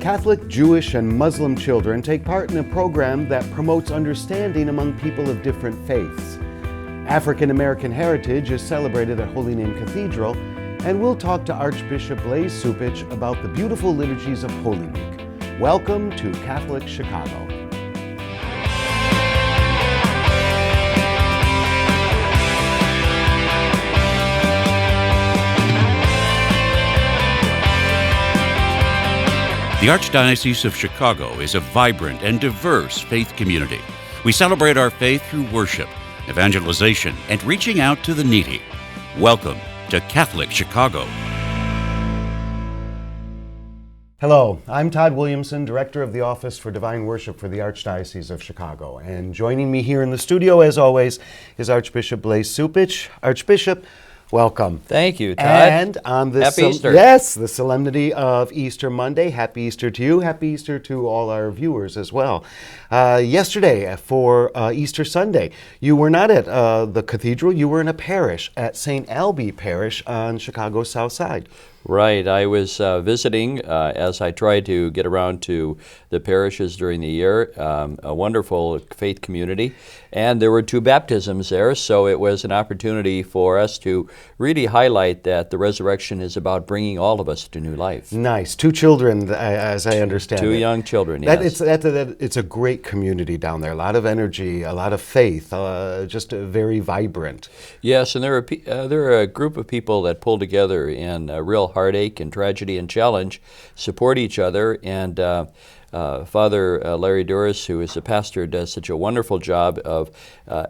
Catholic, Jewish, and Muslim children take part in a program that promotes understanding among people of different faiths. African American heritage is celebrated at Holy Name Cathedral, and we'll talk to Archbishop Blase Cupich about the beautiful liturgies of Holy Week. Welcome to Catholic Chicago. The Archdiocese of Chicago is a vibrant and diverse faith community. We celebrate our faith through worship, evangelization, and reaching out to the needy. Welcome to Catholic Chicago. Hello, I'm Todd Williamson, Director of the Office for Divine Worship for the Archdiocese of Chicago. And joining me here in the studio, as always, is Archbishop Blase Cupich. Archbishop, welcome. Thank you, Todd. And on this Happy Easter. Yes, the solemnity of Easter Monday. Happy Easter to you. Happy Easter to all our viewers as well. Yesterday, for Easter Sunday, you were not at the cathedral. You were in a parish at St. Albee Parish on Chicago's South Side. Right. I was visiting as I tried to get around to the parishes during the year, a wonderful faith community. And there were 2 baptisms there, so it was an opportunity for us to really highlight that the resurrection is about bringing all of us to new life. Nice. 2 children, as I understand 2 it. young children, yes. It's a great community down there. A lot of energy, a lot of faith, just very vibrant. Yes, and there are a group of people that pull together in real heartache and tragedy and challenge, support each other, and Father Larry Duras, who is a pastor, does such a wonderful job of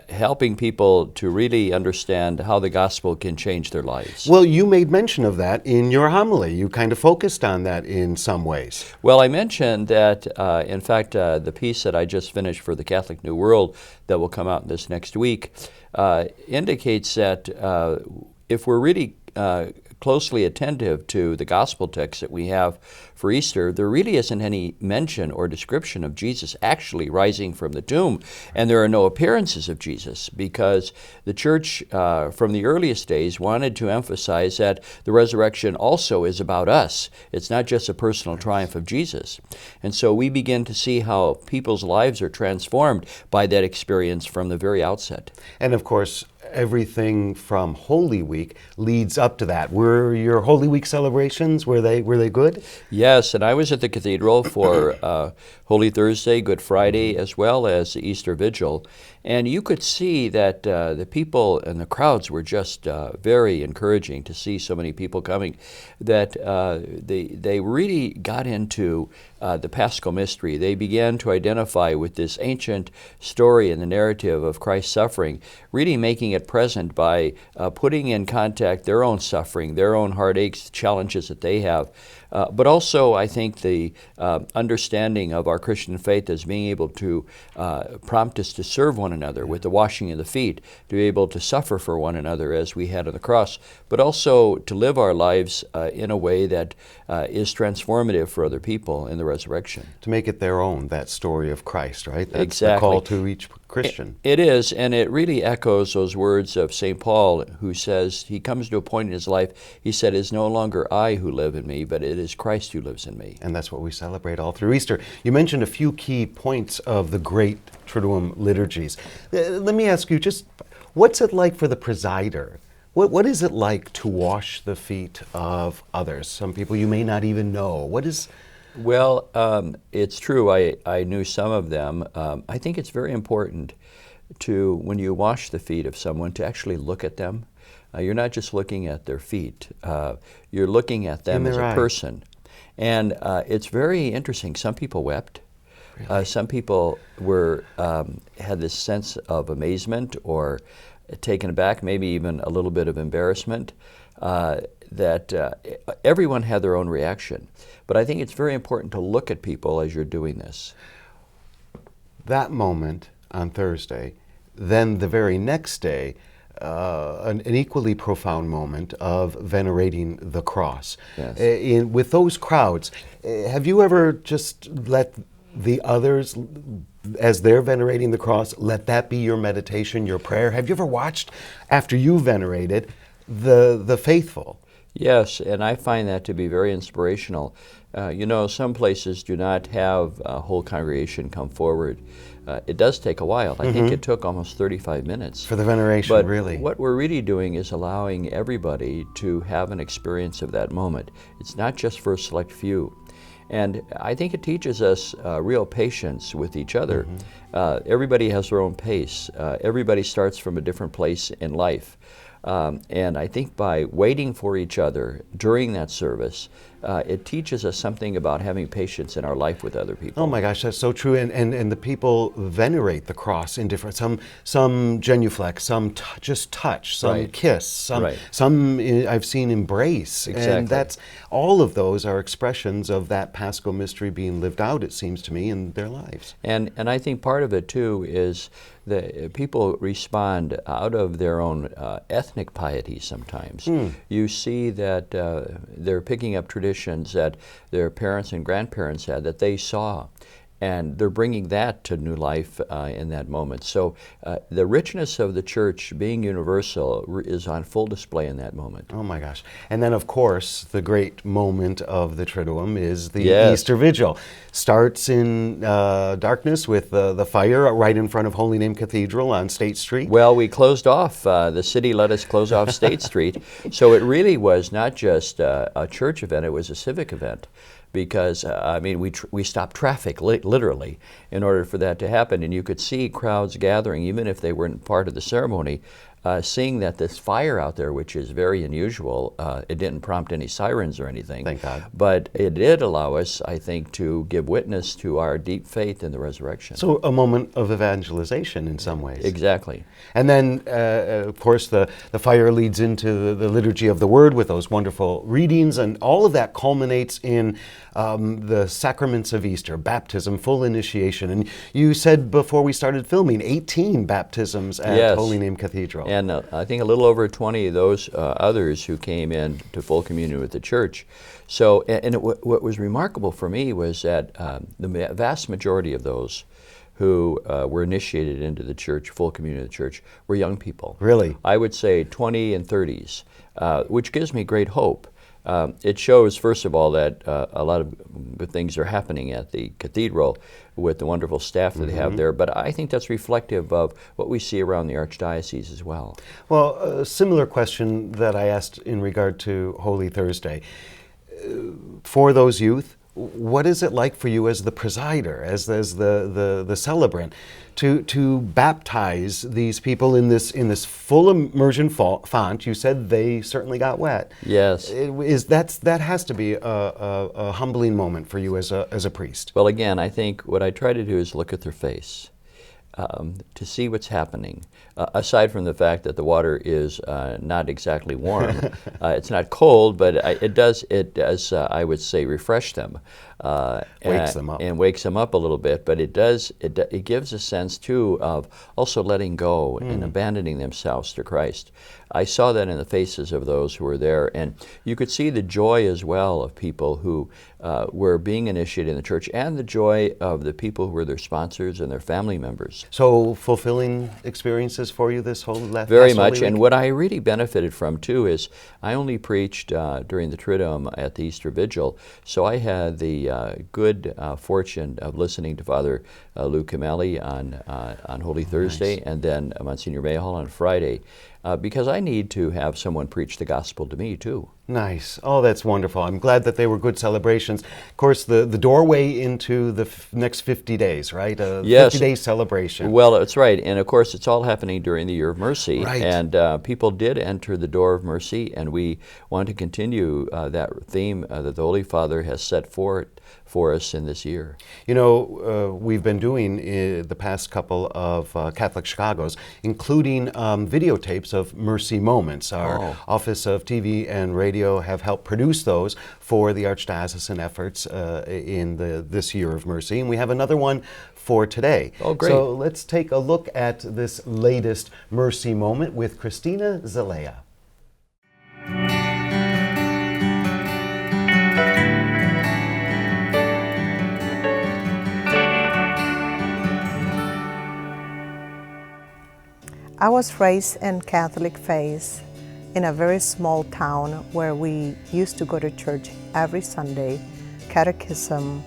helping people to really understand how the gospel can change their lives. Well, you made mention of that in your homily. You kind of focused on that in some ways. Well, I mentioned that, in fact, the piece that I just finished for the Catholic New World that will come out this next week indicates that if we're really closely attentive to the gospel text that we have for Easter, there really isn't any mention or description of Jesus actually rising from the tomb. And there are no appearances of Jesus because the church from the earliest days wanted to emphasize that the resurrection also is about us. It's not just a personal triumph of Jesus. And so we begin to see how people's lives are transformed by that experience from the very outset. And of course, everything from Holy Week leads up to that. Were your Holy Week celebrations, were they good? Yes, and I was at the cathedral for Holy Thursday, Good Friday, as well as the Easter Vigil. And you could see that the people and the crowds were just very encouraging to see so many people coming, that they really got into the Paschal mystery. They began to identify with this ancient story and the narrative of Christ's suffering, really making it present by putting in contact their own suffering, their own heartaches, challenges that they have. But also, I think the understanding of our Christian faith as being able to prompt us to serve one another with the washing of the feet, to be able to suffer for one another as we had on the cross, but also to live our lives in a way that is transformative for other people in the resurrection. To make it their own, that story of Christ, right? That's Exactly. the call to each Christian. It is, and it really echoes those words of St. Paul, who says, he comes to a point in his life, he said, "It's no longer I who live in me, but it is Christ who lives in me." And that's what we celebrate all through Easter. You mentioned a few key points of the great Triduum liturgies. Let me ask you, just what's it like for the presider? What is it like to wash the feet of others? Some people you may not even know. Well, it's true. I knew some of them. I think it's very important to, when you wash the feet of someone, to actually look at them. You're not just looking at their feet. You're looking at them as a person. And it's very interesting. Some people wept. Really? Some people had this sense of amazement or taken aback, maybe even a little bit of embarrassment. That everyone had their own reaction. But I think it's very important to look at people as you're doing this. That moment on Thursday, then the very next day, an equally profound moment of venerating the cross. Yes. With those crowds, have you ever just let the others, as they're venerating the cross, let that be your meditation, your prayer? Have you ever watched, after you venerated, the faithful Yes, and I find that to be very inspirational. Some places do not have a whole congregation come forward. It does take a while. I think it took almost 35 minutes. For the veneration, But really. what we're really doing is allowing everybody to have an experience of that moment. It's not just for a select few. And I think it teaches us real patience with each other. Everybody has their own pace. Everybody starts from a different place in life. And I think by waiting for each other during that service, it teaches us something about having patience in our life with other people. Oh my gosh, that's so true. And the people venerate the cross in different, some genuflect, some just touch, some Right. kiss, some, Right. some I've seen embrace. Exactly. And that's, all of those are expressions of that Paschal mystery being lived out, it seems to me, in their lives. And I think part of it too is that people respond out of their own ethnic piety sometimes. You see that they're picking up traditions that their parents and grandparents had that they saw. And they're bringing that to new life in that moment. So the richness of the church being universal is on full display in that moment. Oh my gosh. And then, of course, the great moment of the Triduum is the Yes. Easter Vigil. Starts in darkness with the fire right in front of Holy Name Cathedral on State Street. Well, we closed off, the city let us close off State Street. So it really was not just a church event, it was a civic event. Because, we stopped traffic, literally, in order for that to happen. And you could see crowds gathering, even if they weren't part of the ceremony, seeing that this fire out there, which is very unusual, it didn't prompt any sirens or anything. Thank God. But it did allow us, I think, to give witness to our deep faith in the resurrection. So a moment of evangelization in some ways. Exactly. And then, of course, the fire leads into the liturgy of the Word with those wonderful readings, and all of that culminates in the sacraments of Easter, baptism, full initiation. And you said before we started filming, 18 baptisms at Yes. Holy Name Cathedral. And I think a little over 20 of those others who came in to full communion with the church. So, what was remarkable for me was that the vast majority of those who were initiated into the church, full communion of the church, were young people. Really? I would say 20 and 30s, which gives me great hope. It shows, first of all, that a lot of good things are happening at the cathedral with the wonderful staff that they have there, but I think that's reflective of what we see around the Archdiocese as well. Well, a similar question that I asked in regard to Holy Thursday. For those youth, what is it like for you as the presider, as the celebrant, to baptize these people in this full immersion font? You said they certainly got wet. Yes. That has to be a humbling moment for you as a priest. Well, again, I think what I try to do is look at their face. To see what's happening, aside from the fact that the water is not exactly warm. It's not cold, but it does, I would say, refresh them. Wakes them up. And wakes them up a little bit, but it gives a sense, too, of also letting go and abandoning themselves to Christ. I saw that in the faces of those who were there, and you could see the joy as well of people who were being initiated in the church, and the joy of the people who were their sponsors and their family members. So fulfilling experiences for you this whole last Very Holy much, Week? and what I really benefited from too is I only preached during the Triduum at the Easter Vigil, so I had the good fortune of listening to Father Lou Camelli on Holy Thursday, and then Monsignor Mayhall on Friday, because I need to have someone preach the gospel to me too. Nice. Oh, that's wonderful. I'm glad that they were good celebrations. Of course, the doorway into the next 50 days, right? Yes. 50-day celebration. Well, that's right. And of course, it's all happening during the Year of Mercy. Right. And people did enter the door of mercy, and we want to continue that theme that the Holy Father has set forth for us in this year. You know, we've been doing the past couple of Catholic Chicagos, including videotapes of mercy moments. Our Office of TV and Radio have helped produce those for the Archdiocesan efforts in this Year of Mercy. And we have another one for today. Oh, great. So let's take a look at this latest mercy moment with Christina Zelaya. I was raised in Catholic faith in a very small town where we used to go to church every Sunday, catechism,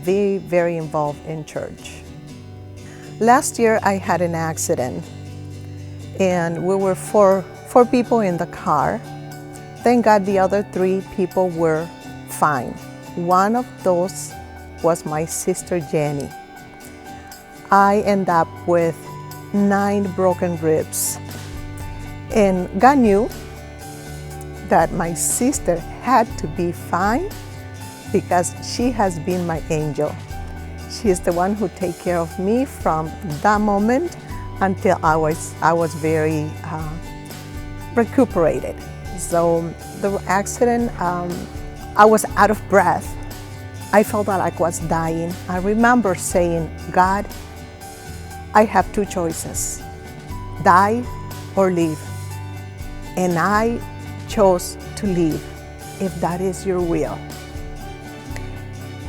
very, very involved in church. Last year I had an accident and we were four people in the car. Thank God the other 3 people were fine. One of those was my sister Jenny. I ended up with 9 broken ribs. And God knew that my sister had to be fine because she has been my angel. She is the one who takes care of me from that moment until I was very recuperated. So the accident, I was out of breath. I felt that I was dying. I remember saying, God, I have 2 choices, die or live. And I chose to live, if that is your will.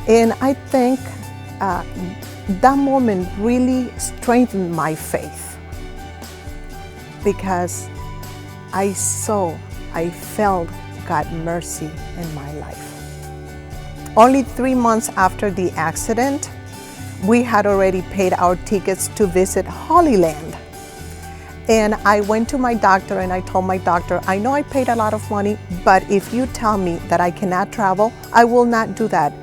And I think that moment really strengthened my faith because I felt God's mercy in my life. Only 3 months after the accident, we had already paid our tickets to visit Holy Land. And I went to my doctor and I told my doctor, I know I paid a lot of money, but if you tell me that I cannot travel, I will not do that.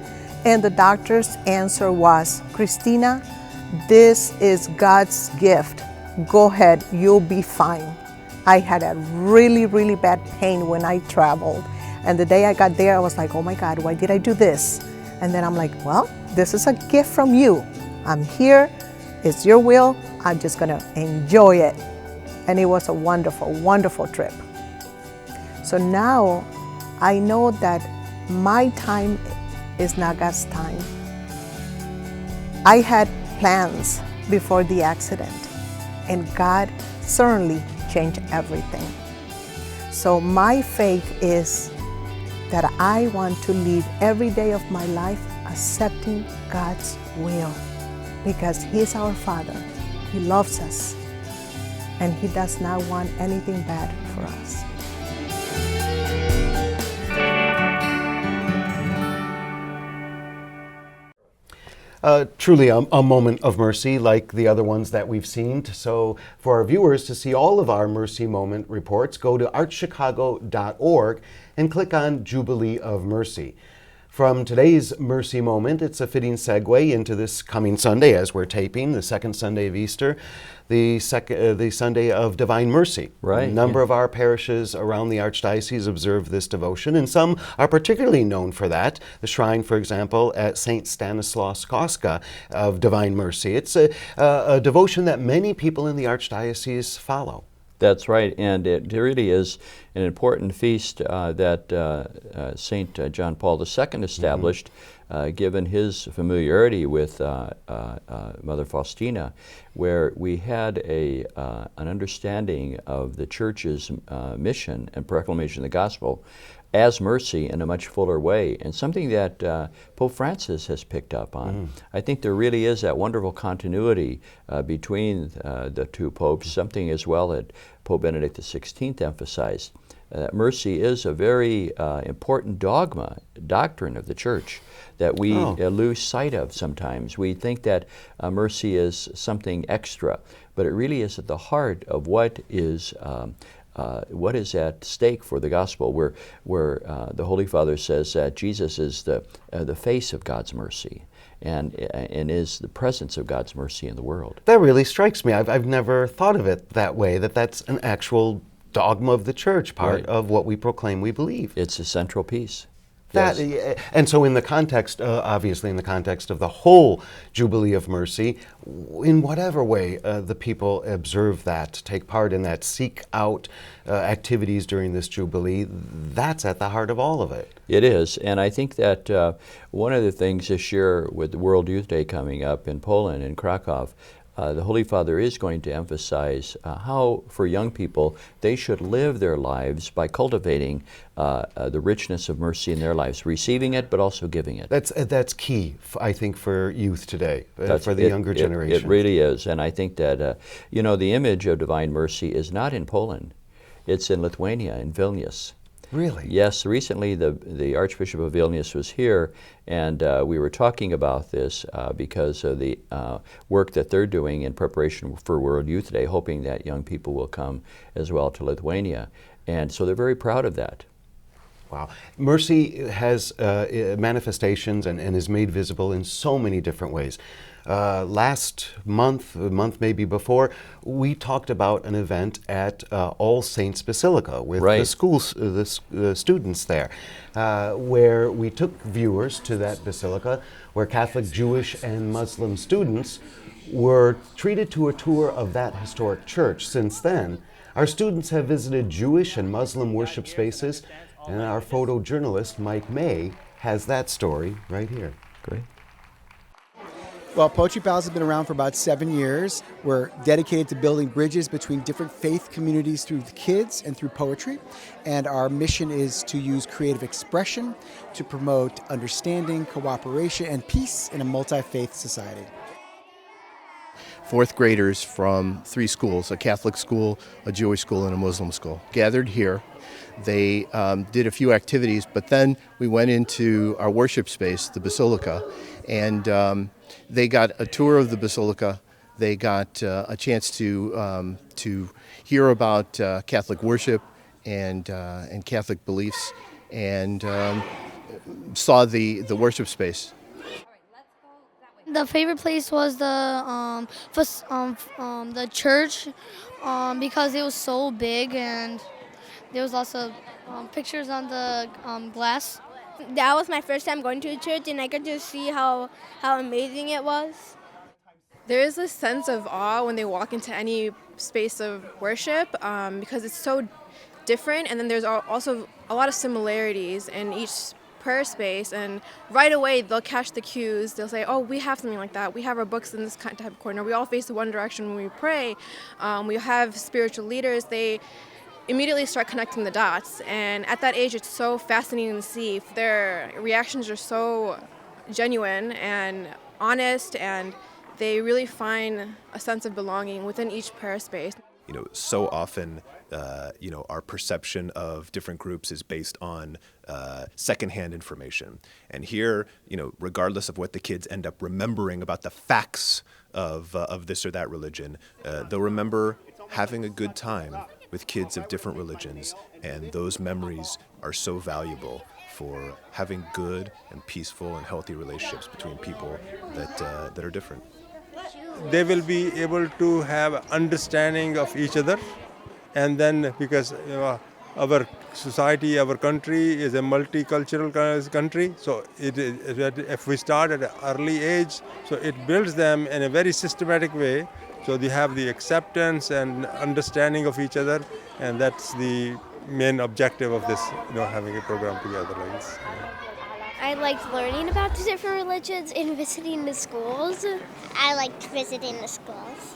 And the doctor's answer was, Christina, this is God's gift. Go ahead, you'll be fine. I had a really, really bad pain when I traveled. And the day I got there, I was like, oh my God, why did I do this? And then I'm like, well, this is a gift from you. I'm here, it's your will, I'm just gonna enjoy it. And it was a wonderful, wonderful trip. So now I know that my time is not God's time. I had plans before the accident, and God certainly changed everything. So my faith is that I want to live every day of my life accepting God's will, because He's our Father. He loves us, and He does not want anything bad for us. Truly a moment of mercy like the other ones that we've seen. So for our viewers to see all of our Mercy Moment reports, go to archchicago.org and click on Jubilee of Mercy. From today's Mercy Moment, it's a fitting segue into this coming Sunday as we're taping, the second Sunday of Easter, the Sunday of Divine Mercy. Right. A number of our parishes around the Archdiocese observe this devotion, and some are particularly known for that. The shrine, for example, at St. Stanislaus Kostka of Divine Mercy. It's a devotion that many people in the Archdiocese follow. That's right, and it really is an important feast that St. John Paul II established, given his familiarity with Mother Faustina, where we had an understanding of the Church's mission and proclamation of the gospel as mercy in a much fuller way, and something that Pope Francis has picked up on. I think there really is that wonderful continuity between the two popes, something as well that Pope Benedict XVI emphasized. Mercy is a very important doctrine of the Church that we lose sight of sometimes. We think that mercy is something extra, but it really is at the heart of what is at stake for the gospel, where the Holy Father says that Jesus is the face of God's mercy and is the presence of God's mercy in the world. That really strikes me. I've never thought of it that way, that's an actual dogma of the Church, part of what we proclaim we believe. It's a central piece. That, Yes. And so in the context, obviously in the context of the whole Jubilee of Mercy, in whatever way the people observe that, take part in that, seek out activities during this Jubilee, that's at the heart of all of it. It is, and I think that one of the things this year with the World Youth Day coming up in Poland, in Krakow, the Holy Father is going to emphasize how, for young people, they should live their lives by cultivating the richness of mercy in their lives, receiving it, but also giving it. That's key, I think, for youth today, for the younger generation. It really is, and I think that, the image of divine mercy is not in Poland. It's in Lithuania, in Vilnius. Really? Yes, recently the Archbishop of Vilnius was here, and we were talking about this because of the work that they're doing in preparation for World Youth Day, hoping that young people will come as well to Lithuania. And so they're very proud of that. Wow. Mercy has manifestations and is made visible in so many different ways. Last month, a month maybe before, we talked about an event at All Saints Basilica with the students there, where we took viewers to that basilica, where Catholic, Jewish, and Muslim students were treated to a tour of that historic church. Since then, our students have visited Jewish and Muslim worship spaces, and our photojournalist, Mike May, has that story right here. Great. Well, Poetry Palace has been around for about 7 years. We're dedicated to building bridges between different faith communities through the kids and through poetry. And our mission is to use creative expression to promote understanding, cooperation, and peace in a multi-faith society. Fourth graders from 3 schools, a Catholic school, a Jewish school, and a Muslim school, gathered here. They did a few activities, but then we went into our worship space, the Basilica, and they got a tour of the Basilica. They got a chance to hear about Catholic worship and Catholic beliefs, and saw the worship space. The favorite place was the church because it was so big and there was lots of pictures on the glass. That was my first time going to a church, and I got to see how amazing it was. There is a sense of awe when they walk into any space of worship because it's so different, and then there's also a lot of similarities in each prayer space, and right away they'll catch the cues. They'll say, oh, we have something like that. We have our books in this type of corner. We all face the one direction when we pray. We have spiritual leaders. They immediately start connecting the dots, and at that age it's so fascinating to see. Their reactions are so genuine and honest, and they really find a sense of belonging within each prayer space. So often, our perception of different groups is based on secondhand information. And here, regardless of what the kids end up remembering about the facts of this or that religion, they'll remember having a good time with kids of different religions, and those memories are so valuable for having good and peaceful and healthy relationships between people that are different. They will be able to have understanding of each other, and then because our society, our country is a multicultural country, so if we start at an early age, so it builds them in a very systematic way, so they have the acceptance and understanding of each other, and that's the main objective of this, having a program together like this. I liked learning about the different religions and visiting the schools. I liked visiting the schools.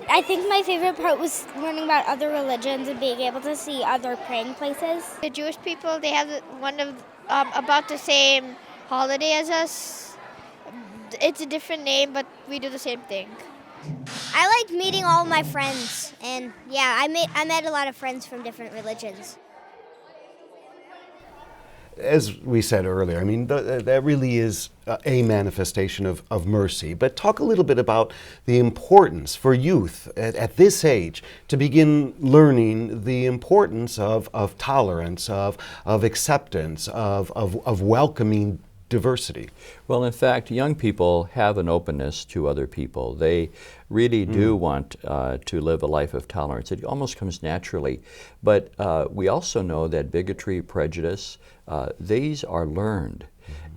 I think my favorite part was learning about other religions and being able to see other praying places. The Jewish people, they have about the same holiday as us. It's a different name, but we do the same thing. I liked meeting all my friends, and I met a lot of friends from different religions. As we said earlier, that really is a manifestation of mercy. But talk a little bit about the importance for youth at this age to begin learning the importance of tolerance, of acceptance, of welcoming diversity. Well, in fact, young people have an openness to other people. They really do want to live a life of tolerance. It almost comes naturally. But we also know that bigotry, prejudice, these are learned.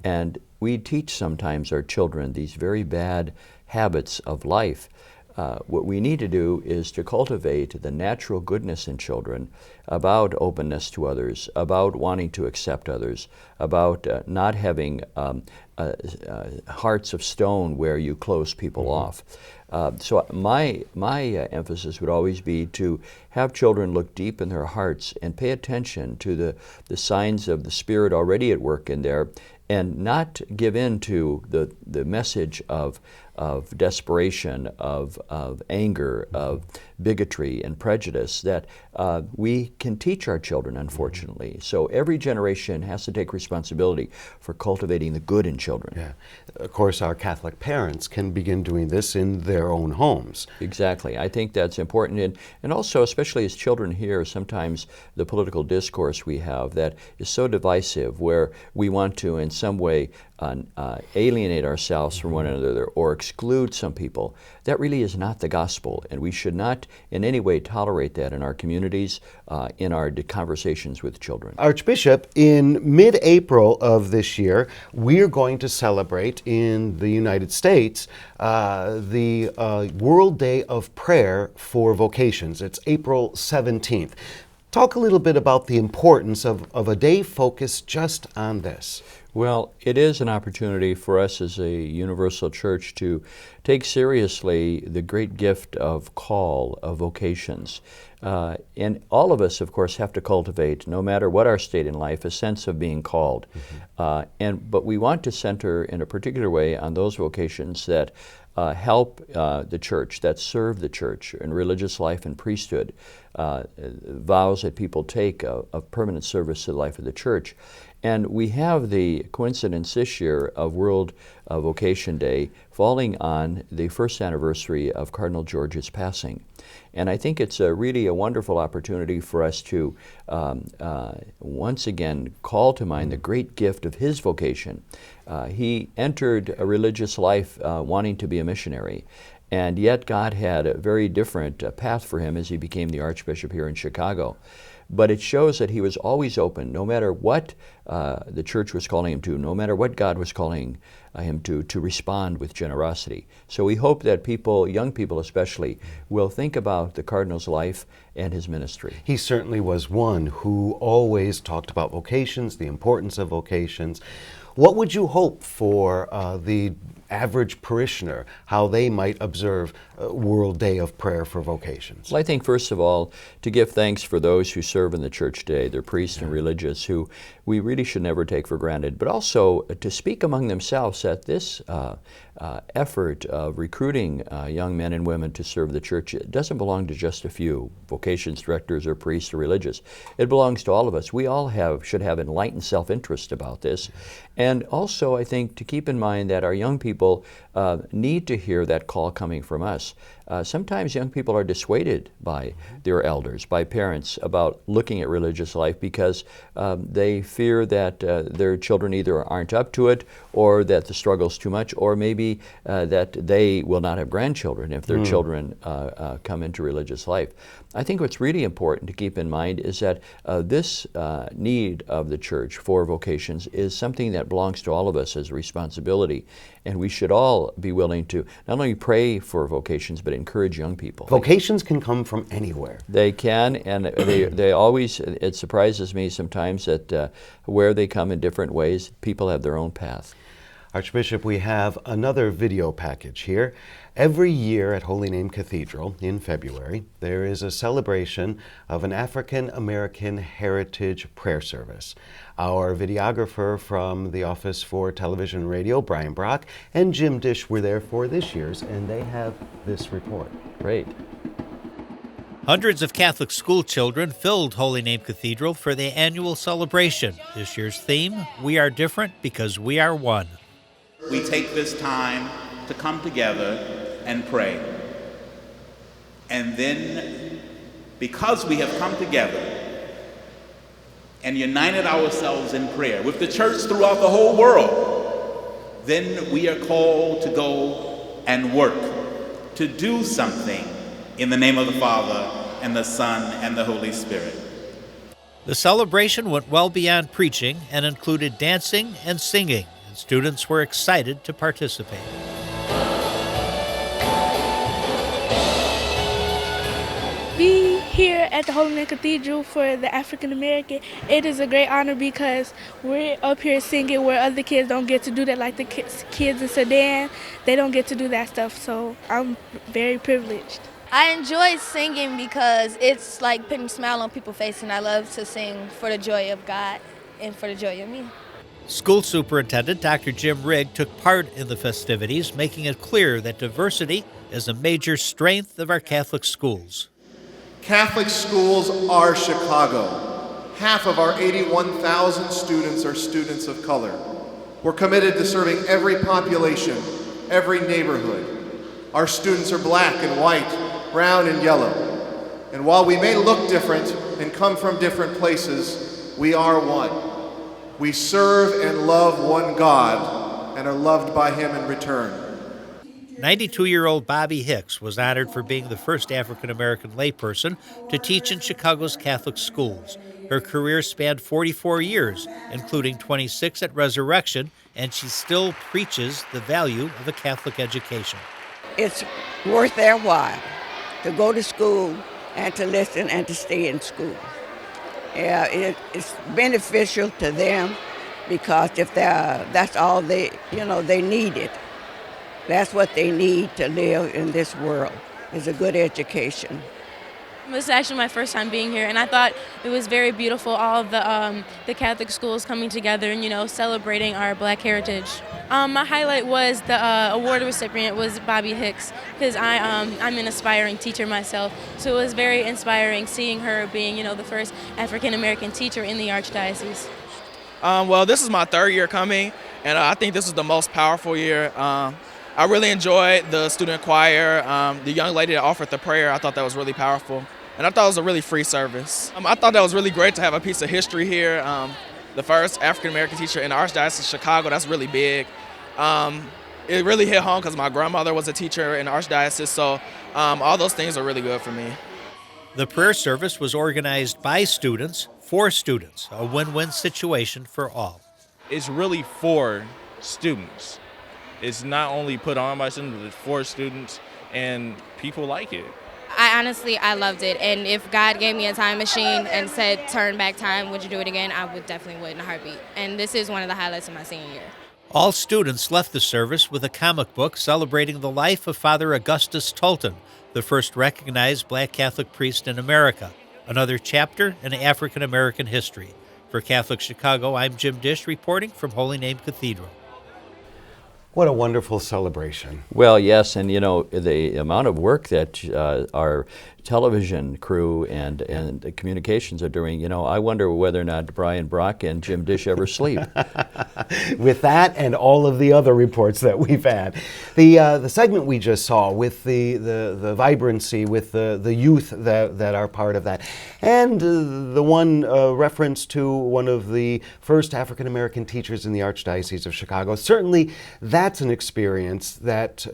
And we teach sometimes our children these very bad habits of life. What we need to do is to cultivate the natural goodness in children about openness to others, about wanting to accept others, about not having hearts of stone where you close people off. So my emphasis would always be to have children look deep in their hearts and pay attention to the signs of the Spirit already at work in there, and not give in to the message of desperation, of anger, of bigotry and prejudice that we can teach our children, unfortunately. So every generation has to take responsibility for cultivating the good in children. Yeah. Of course, our Catholic parents can begin doing this in their own homes. Exactly. I think that's important. And also, especially as children hear sometimes the political discourse we have that is so divisive, where we want to in some way alienate ourselves from one another or exclude some people. That really is not the gospel, and we should not in any way tolerate that in our communities, in our conversations with children. Archbishop, in mid-April of this year, we're going to celebrate in the United States the World Day of Prayer for Vocations. It's April 17th. Talk a little bit about the importance of a day focused just on this. Well, it is an opportunity for us as a universal church to take seriously the great gift of call, of vocations. And all of us, of course, have to cultivate, no matter what our state in life, a sense of being called. But we want to center in a particular way on those vocations that help the church, that serve the church in religious life and priesthood, vows that people take of permanent service to the life of the church. And we have the coincidence this year of World Vocation Day falling on the first anniversary of Cardinal George's passing. And I think it's really a wonderful opportunity for us to once again call to mind the great gift of his vocation. He entered a religious life wanting to be a missionary, and yet God had a very different path for him as he became the Archbishop here in Chicago. But it shows that he was always open, no matter what the church was calling him to, no matter what God was calling him to respond with generosity. So we hope that people, young people especially, will think about the Cardinal's life and his ministry. He certainly was one who always talked about vocations, the importance of vocations. What would you hope for the average parishioner, how they might observe World Day of Prayer for Vocations? Well, I think first of all, to give thanks for those who serve in the church today, they're priests and religious, who we really should never take for granted, but also to speak among themselves that this effort of recruiting young men and women to serve the church, it doesn't belong to just a few vocations directors or priests or religious. It belongs to all of us. We all should have enlightened self-interest about this. And also, I think, to keep in mind that our young people need to hear that call coming from us. Sometimes young people are dissuaded by their elders, by parents, about looking at religious life because they fear that their children either aren't up to it, or that the struggle's too much, or maybe that they will not have grandchildren if their children come into religious life. I think what's really important to keep in mind is that this need of the church for vocations is something that belongs to all of us as a responsibility, and we should all be willing to not only pray for vocations but encourage young people. Vocations can come from anywhere. They can, and they always, it surprises me sometimes that where they come in different ways, people have their own path. Archbishop, we have another video package here. Every year at Holy Name Cathedral in February, there is a celebration of an African American Heritage Prayer Service. Our videographer from the Office for Television and Radio, Brian Brock, and Jim Dish were there for this year's, and they have this report. Great. Hundreds of Catholic school children filled Holy Name Cathedral for the annual celebration. This year's theme, We Are Different Because We Are One. We take this time to come together and pray. And then, because we have come together and united ourselves in prayer with the church throughout the whole world, then we are called to go and work, to do something in the name of the Father and the Son and the Holy Spirit. The celebration went well beyond preaching and included dancing and singing. Students were excited to participate. We here at the Holy Name Cathedral for the African American, it is a great honor because we're up here singing where other kids don't get to do that, like the kids in Sudan. They don't get to do that stuff, so I'm very privileged. I enjoy singing because it's like putting a smile on people's face, and I love to sing for the joy of God and for the joy of me. School Superintendent Dr. Jim Rigg took part in the festivities, making it clear that diversity is a major strength of our Catholic schools. Catholic schools are Chicago. Half of our 81,000 students are students of color. We're committed to serving every population, every neighborhood. Our students are black and white, brown and yellow. And while we may look different and come from different places, we are one. We serve and love one God and are loved by Him in return. 92-year-old Bobby Hicks was honored for being the first African-American layperson to teach in Chicago's Catholic schools. Her career spanned 44 years, including 26 at Resurrection, and she still preaches the value of a Catholic education. It's worth their while to go to school and to listen and to stay in school. Yeah, it's beneficial to them because if that's all they need. That's what they need to live in this world, is a good education. This is actually my first time being here, and I thought it was very beautiful, all of the Catholic schools coming together and, celebrating our Black heritage. My highlight was the award recipient was Bobby Hicks, because I'm an aspiring teacher myself, so it was very inspiring seeing her being, the first African-American teacher in the Archdiocese. Well, this is my third year coming, and I think this is the most powerful year. I really enjoyed the student choir, the young lady that offered the prayer. I thought that was really powerful. And I thought it was a really free service. I thought that was really great to have a piece of history here. The first African-American teacher in the Archdiocese of Chicago, that's really big. It really hit home because my grandmother was a teacher in the Archdiocese, so all those things are really good for me. The prayer service was organized by students, for students, a win-win situation for all. It's really for students. It's not only put on by students, but it's for students, and people like it. I loved it, and if God gave me a time machine and said turn back time, would you do it again? I would definitely in a heartbeat, and this is one of the highlights of my senior year. All students left the service with a comic book celebrating the life of Father Augustus Tolton, the first recognized Black Catholic priest in America, another chapter in African-American history. For Catholic Chicago, I'm Jim Dish reporting from Holy Name Cathedral. What a wonderful celebration. Well, yes, and the amount of work that our television crew and the communications are doing, I wonder whether or not Brian Brock and Jim Dish ever sleep. With that and all of the other reports that we've had. The segment we just saw with the vibrancy, with the youth that are part of that, and the one reference to one of the first African-American teachers in the Archdiocese of Chicago, certainly that's an experience that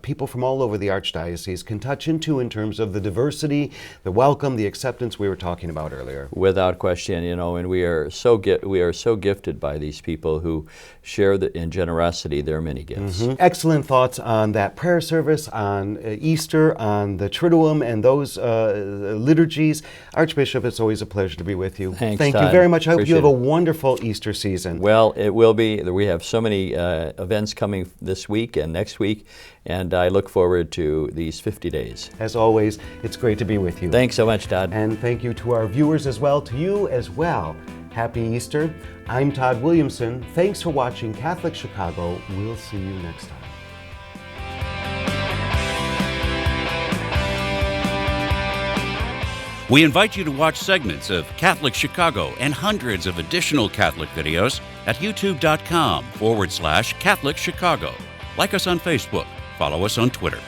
people from all over the Archdiocese can touch into in terms of the diversity, the welcome, the acceptance we were talking about earlier. Without question, and we are so gifted by these people who share in generosity their many gifts. Mm-hmm. Excellent thoughts on that prayer service, on Easter, on the Triduum, and those liturgies. Archbishop, it's always a pleasure to be with you. Thanks, Thank Todd. you very much. I hope Appreciate you have a it. wonderful Easter season. Well, it will be. We have so many events coming this week and next week, and I look forward to these 50 days. As always, it's great to be with you. Thanks so much, Todd. And thank you to our viewers as well, to you as well. Happy Easter. I'm Todd Williamson. Thanks for watching Catholic Chicago. We'll see you next time. We invite you to watch segments of Catholic Chicago and hundreds of additional Catholic videos at youtube.com/Catholic Chicago. Like us on Facebook. Follow us on Twitter.